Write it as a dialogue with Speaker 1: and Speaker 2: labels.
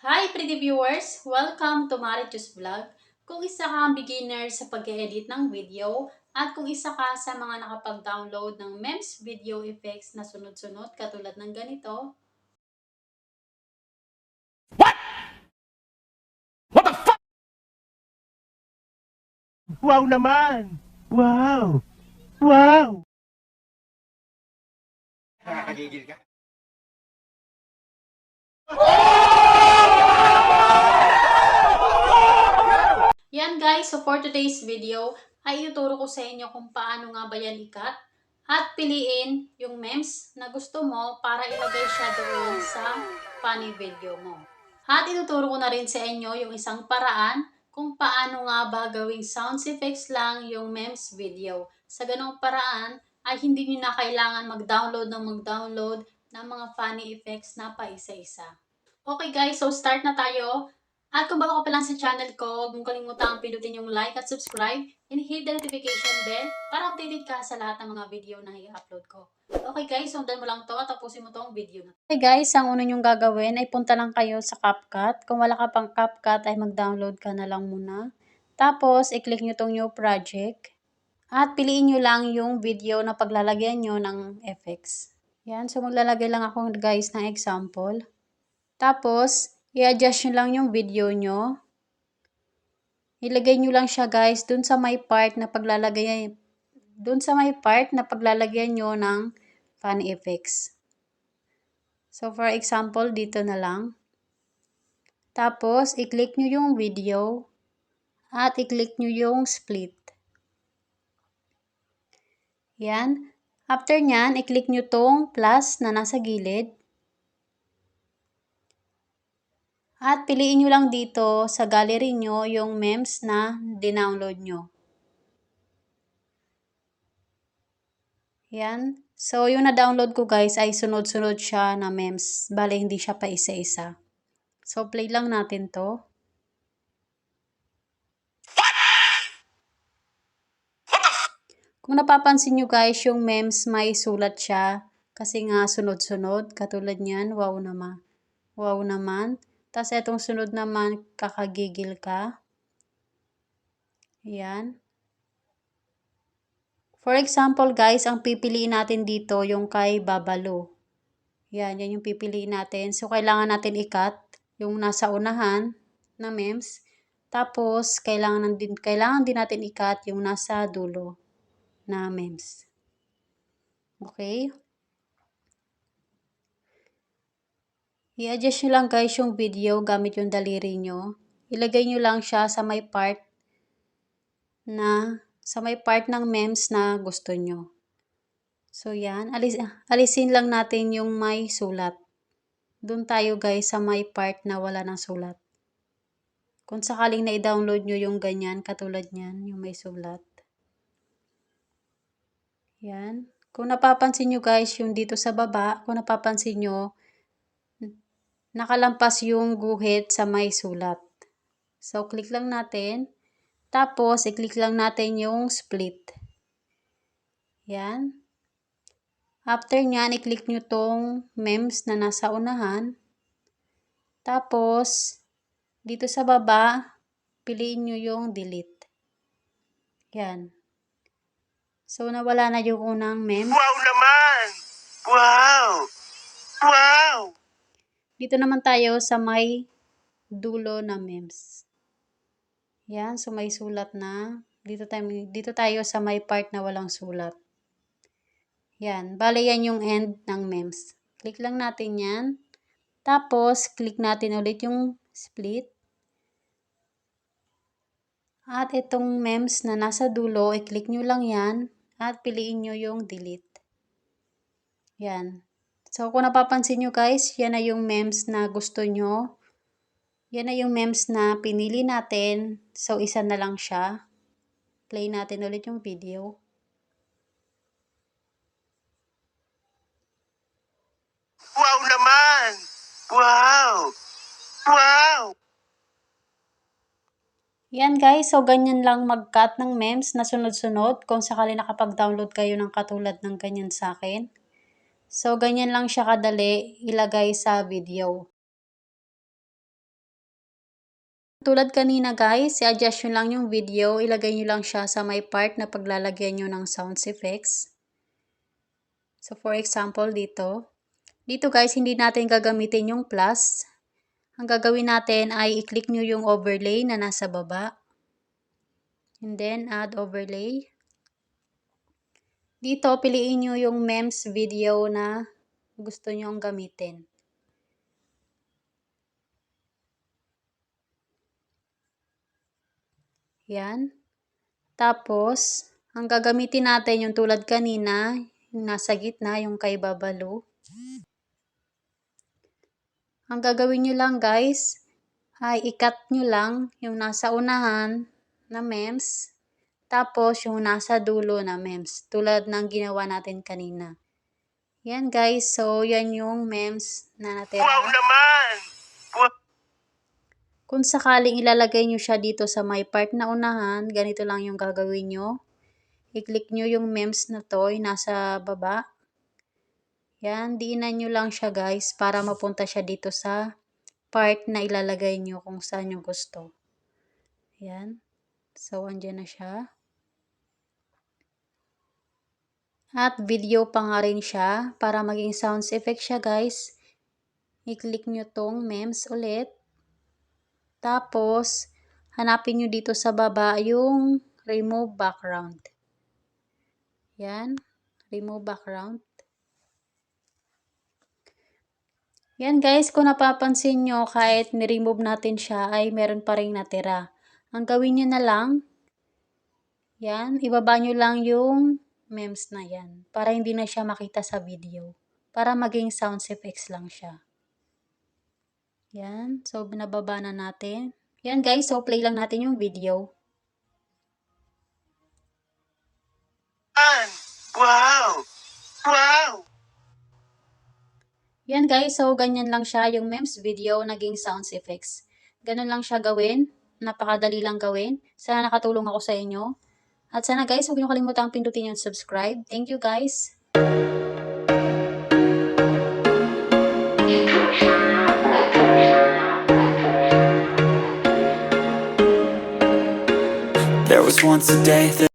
Speaker 1: Hi pretty viewers! Welcome to Marichus Vlog. Kung isa kang beginner sa pag-edit ng video at kung isa ka sa mga nakapag-download ng memes video effects na sunod-sunod katulad ng ganito,
Speaker 2: What the fuck? Wow naman! Wow! Wow! Nakakagigil ka?
Speaker 1: yan guys, so for today's video ay ituturo ko sa inyo kung paano nga ba yan ikat at piliin yung memes na gusto mo para ilagay siya doon sa funny video mo. At ituturo ko na rin sa inyo yung isang paraan kung paano nga ba gawing sound effects lang yung memes video. Sa ganong paraan ay hindi nyo na kailangan mag-download ng mga funny effects na pa isa-isa. Okay guys, so start na tayo. At kung bago ka pa lang sa channel ko, huwag mong kalimutang pindutin yung like at subscribe and hit the notification bell para updated ka sa lahat ng mga video na i-upload ko. Okay guys, sundan mo lang to at tapusin mo tong video na. Okay guys, ang una nyong gagawin ay punta lang kayo sa CapCut. Kung wala ka pang CapCut ay mag-download ka na lang muna. Tapos, i-click nyo tong new project. At piliin nyo lang yung video na paglalagyan nyo ng effects. Yan, so maglalagay lang ako guys ng example. Tapos, i-adjust nyo lang yung video nyo. Ilagay nyo lang siya guys dun sa may part na paglalagyan nyo ng funny effects. So, for example, dito na lang. Tapos, i-click nyo yung video at i-click nyo yung split. Yan. After nyan, i-click nyo tong plus na nasa gilid. At piliin nyo lang dito sa gallery nyo yung memes na dinownload nyo. Yan. So, yung na-download ko guys ay sunod-sunod siya na memes. Bale, hindi siya pa isa-isa. So, play lang natin to. Kung napapansin nyo guys, yung memes may sulat siya. Kasi nga sunod-sunod. Katulad niyan, wow naman. Wow naman. Tapos, etong sunod naman, kakagigil ka. Yan. For example guys, ang pipiliin natin dito yung kay Babalo. Yan yung pipiliin natin. So, kailangan natin i-cut yung nasa unahan na memes. Tapos, kailangan din natin i-cut yung nasa dulo na memes. Okay? I-adjust nyo lang guys yung video gamit yung daliri nyo. Ilagay nyo lang siya sa may part ng memes na gusto nyo. So, yan. Alisin lang natin yung may sulat. Doon tayo guys sa may part na wala ng sulat. Kung sakaling na-download nyo yung ganyan, katulad nyan, yung may sulat. Yan. Kung napapansin nyo guys, yung dito sa baba, kung napapansin nyo, nakalampas yung guhit sa may sulat. So, click lang natin. Tapos, i-click lang natin yung split. Yan. After nyan, i-click nyo tong memes na nasa unahan. Tapos, dito sa baba, piliin nyo yung delete. Yan. So, nawala na yung unang meme.
Speaker 2: Wow naman! Wow! Wow!
Speaker 1: Dito naman tayo sa may dulo na memes. Yan. So, may sulat na. Dito tayo sa may part na walang sulat. Yan. Bale, yan yung end ng memes. Click lang natin yan. Tapos, click natin ulit yung split. At itong memes na nasa dulo, i-click nyo lang yan. At piliin nyo yung delete. Yan. So, kung napapansin nyo guys, yan na yung memes na gusto nyo. Yan na yung memes na pinili natin. So, isa na lang siya. Play natin ulit yung video.
Speaker 2: Wow naman! Wow! Wow!
Speaker 1: Yan guys, so ganyan lang mag-cut ng memes na sunod-sunod kung sakali nakapag-download kayo ng katulad ng ganyan sa akin. So, ganyan lang siya kadali ilagay sa video. Tulad kanina guys, i-adjust nyo lang yung video, ilagay nyo lang siya sa may part na paglalagyan nyo ng sound effects. So for example dito guys hindi natin gagamitin yung plus. Ang gagawin natin ay i-click nyo yung overlay na nasa baba. And then add overlay. Dito piliin nyo yung memes video na gusto nyong gamitin. Yan. Tapos, ang gagamitin natin yung tulad kanina, yung nasa gitna, yung kay Babalu. Ang gagawin nyo lang guys, ay i-cut nyo lang yung nasa unahan na memes, tapos yung nasa dulo na memes, tulad ng ginawa natin kanina. Yan guys, so yan yung memes na natira.
Speaker 2: Wow naman!
Speaker 1: Kung sakaling ilalagay nyo siya dito sa may part na unahan, ganito lang yung gagawin nyo. I-click nyo yung memes na to, yung nasa baba. Yan, diinan nyo lang siya guys para mapunta siya dito sa part na ilalagay nyo kung saan nyo gusto. Yan. So, andyan na siya. At video pa nga rin siya para maging sounds effect siya guys. I-click nyo tong memes ulit. Tapos, hanapin nyo dito sa baba yung remove background. Yan, remove background. Yan guys, kung napapansin nyo, kahit ni-remove natin siya, ay meron pa rin natira. Ang gawin nyo na lang, yan, ibaba nyo lang yung memes na yan, para hindi na siya makita sa video. Para maging sound effects lang siya. Yan, so binababa na natin. Yan guys, so play lang natin yung video.
Speaker 2: Wow! Wow!
Speaker 1: Yan guys, so ganyan lang siya yung memes video naging sounds effects. Ganun lang siya gawin. Napakadali lang gawin. Sana nakatulong ako sa inyo. At sana guys, huwag niyo kalimutang pindutin yung subscribe. Thank you guys.
Speaker 3: There was once a day that